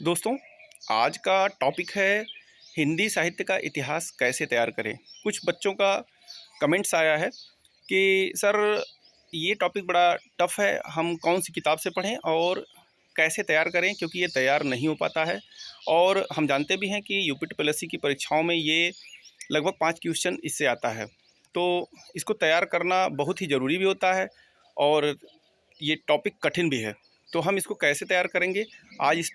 दोस्तों, आज का टॉपिक है हिंदी साहित्य का इतिहास कैसे तैयार करें। कुछ बच्चों का कमेंट्स आया है कि सर ये टॉपिक बड़ा टफ़ है, हम कौन सी किताब से पढ़ें और कैसे तैयार करें, क्योंकि ये तैयार नहीं हो पाता है। और हम जानते भी हैं कि यूपीटीपीएससी की परीक्षाओं में ये लगभग 5 क्वेश्चन इससे आता है, तो इसको तैयार करना बहुत ही ज़रूरी भी होता है और ये टॉपिक कठिन भी है। तो हम इसको कैसे तैयार करेंगे, आज इस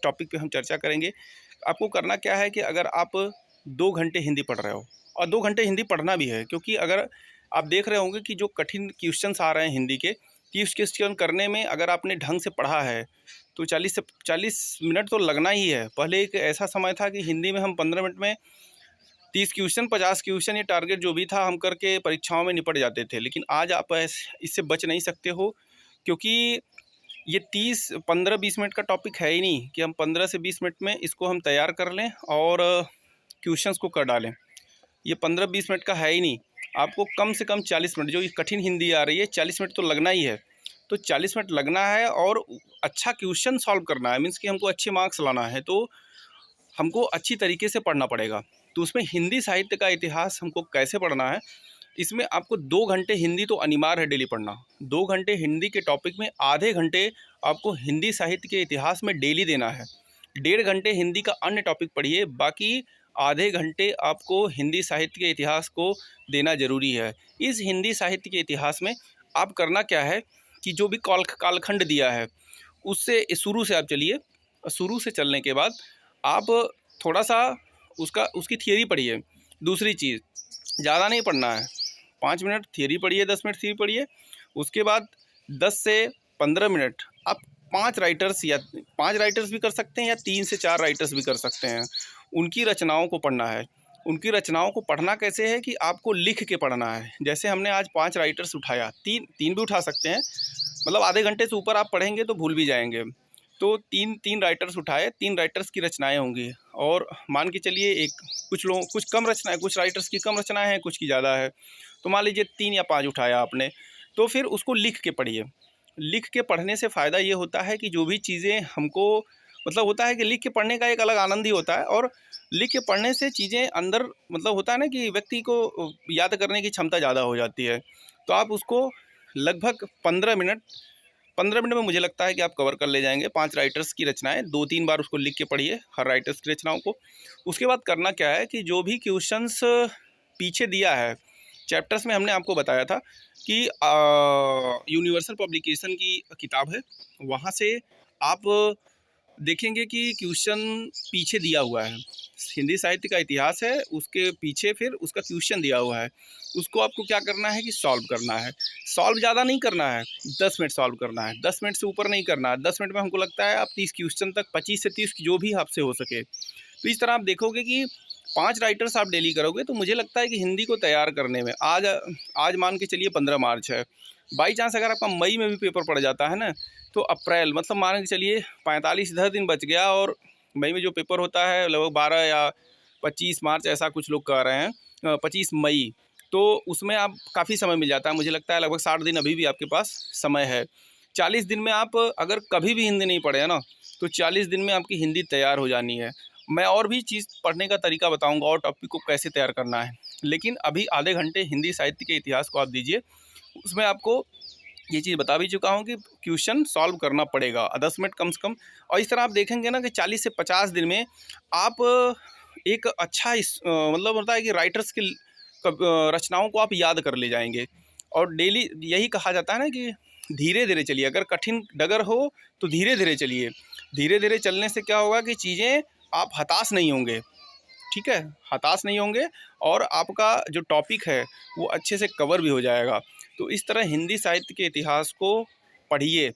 टॉपिक पे हम चर्चा करेंगे। आपको करना क्या है कि अगर आप 2 घंटे हिंदी पढ़ रहे हो और 2 घंटे हिंदी पढ़ना भी है, क्योंकि अगर आप देख रहे होंगे कि जो कठिन क्वेश्चंस आ रहे हैं हिंदी के, 30 क्वेश्चन करने में अगर आपने ढंग से पढ़ा है तो 40 मिनट तो लगना ही है। पहले एक ऐसा समय था कि हिंदी में हम 15 मिनट में 30 क्वेश्चन 50 क्वेश्चन ये टारगेट जो भी था हम करके परीक्षाओं में निपट जाते थे। लेकिन आज आप इससे बच नहीं सकते हो, क्योंकि ये 15-20 मिनट का टॉपिक है ही नहीं कि हम 15 से 20 मिनट में इसको हम तैयार कर लें और क्वेश्चंस को कर डालें। ये 15-20 मिनट का है ही नहीं। आपको कम से कम 40 मिनट, जो ये कठिन हिंदी आ रही है 40 मिनट तो लगना ही है। तो 40 मिनट लगना है और अच्छा क्वेश्चन सॉल्व करना है, मीन्स कि हमको अच्छे मार्क्स लाना है, तो हमको अच्छी तरीके से पढ़ना पड़ेगा। तो उसमें हिंदी साहित्य का इतिहास हमको कैसे पढ़ना है, इसमें आपको 2 घंटे हिंदी तो अनिवार्य है डेली पढ़ना। 2 घंटे हिंदी के टॉपिक में आधे घंटे आपको हिंदी साहित्य के इतिहास में डेली देना है। 1.5 घंटे हिंदी का अन्य टॉपिक पढ़िए, बाकी आधे घंटे आपको हिंदी साहित्य के इतिहास को देना ज़रूरी है। इस हिंदी साहित्य के इतिहास में आप करना क्या है कि जो भी कालखंड दिया है उससे शुरू से आप चलिए। शुरू से चलने के बाद आप थोड़ा सा उसकी थियरी पढ़िए। दूसरी चीज़, ज़्यादा नहीं पढ़ना है, 5 मिनट थियरी पढ़िए, 10 मिनट थियरी पढ़िए। उसके बाद 10 से 15 मिनट आप 5 राइटर्स भी कर सकते हैं या 3 से 4 राइटर्स भी कर सकते हैं, उनकी रचनाओं को पढ़ना है। उनकी रचनाओं को पढ़ना कैसे है कि आपको लिख के पढ़ना है। जैसे हमने आज 5 राइटर्स उठाया, 3 भी उठा सकते हैं, मतलब आधे घंटे से ऊपर आप पढ़ेंगे तो भूल भी जाएंगे। तो 3 राइटर्स उठाए, 3 राइटर्स की रचनाएँ होंगी और मान के चलिए कुछ कम रचनाएँ, कुछ राइटर्स की कम रचनाएँ हैं, कुछ की ज़्यादा है। तो मान लीजिए 3 या 5 उठाया आपने, तो फिर उसको लिख के पढ़िए। लिख के पढ़ने से फ़ायदा ये होता है कि जो भी चीज़ें हमको, मतलब होता है कि लिख के पढ़ने का एक अलग आनंद ही होता है, और लिख के पढ़ने से चीज़ें अंदर, मतलब होता है ना कि व्यक्ति को याद करने की क्षमता ज़्यादा हो जाती है। तो आप उसको लगभग 15 मिनट में मुझे लगता है कि आप कवर कर ले जाएंगे। 5 राइटर्स की रचनाएँ 2-3 बार उसको लिख के पढ़िए, हर राइटर्स की रचनाओं को। उसके बाद करना क्या है कि जो भी क्वेश्चंस पीछे दिया है चैप्टर्स में, हमने आपको बताया था कि यूनिवर्सल पब्लिकेशन की किताब है, वहाँ से आप देखेंगे कि क्वेश्चन पीछे दिया हुआ है। हिंदी साहित्य का इतिहास है, उसके पीछे फिर उसका क्वेश्चन दिया हुआ है। उसको आपको क्या करना है कि सॉल्व करना है। सॉल्व ज़्यादा नहीं करना है, 10 मिनट सॉल्व करना है, 10 मिनट से ऊपर नहीं करना है। 10 मिनट में हमको लगता है आप 30 क्वेश्चन तक, 25 से 30 जो भी आपसे हो सके। तो इस तरह आप देखोगे कि 5 राइटर्स आप डेली करोगे, तो मुझे लगता है कि हिंदी को तैयार करने में आज मान के चलिए 15 मार्च है। बाई चांस अगर आपका मई में भी पेपर पड़ जाता है ना, तो अप्रैल, मतलब मान के चलिए 45 इधर दिन बच गया, और मई में जो पेपर होता है लगभग 12 या 25 मार्च ऐसा कुछ लोग कह रहे हैं, 25 मई, तो उसमें आप काफ़ी समय मिल जाता है। मुझे लगता है लगभग 60 दिन अभी भी आपके पास समय है। 40 दिन में आप अगर कभी भी हिंदी नहीं पढ़े है ना, तो 40 दिन में आपकी हिंदी तैयार हो जानी है। मैं और भी चीज़ पढ़ने का तरीका बताऊंगा और टॉपिक को कैसे तैयार करना है, लेकिन अभी आधे घंटे हिंदी साहित्य के इतिहास को आप दीजिए। उसमें आपको ये चीज़ बता भी चुका हूँ कि क्वेश्चन सॉल्व करना पड़ेगा 10 मिनट कम से कम। और इस तरह आप देखेंगे ना कि 40 से 50 दिन में आप एक अच्छा मतलब होता है कि राइटर्स की रचनाओं को आप याद कर ले जाएंगे। और डेली यही कहा जाता है ना कि धीरे धीरे चलिए, अगर कठिन डगर हो तो धीरे धीरे चलिए। धीरे धीरे चलने से क्या होगा कि चीज़ें, आप हताश नहीं होंगे, ठीक है, हताश नहीं होंगे, और आपका जो टॉपिक है वो अच्छे से कवर भी हो जाएगा। तो इस तरह हिंदी साहित्य के इतिहास को पढ़िए।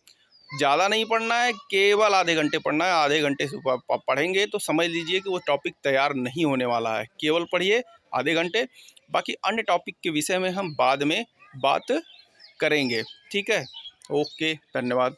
ज़्यादा नहीं पढ़ना है, केवल आधे घंटे पढ़ना है। आधे घंटे से ऊपर पढ़ेंगे तो समझ लीजिए कि वो टॉपिक तैयार नहीं होने वाला है। केवल पढ़िए आधे घंटे, बाकी अन्य टॉपिक के विषय में हम बाद में बात करेंगे, ठीक है। ओके, धन्यवाद।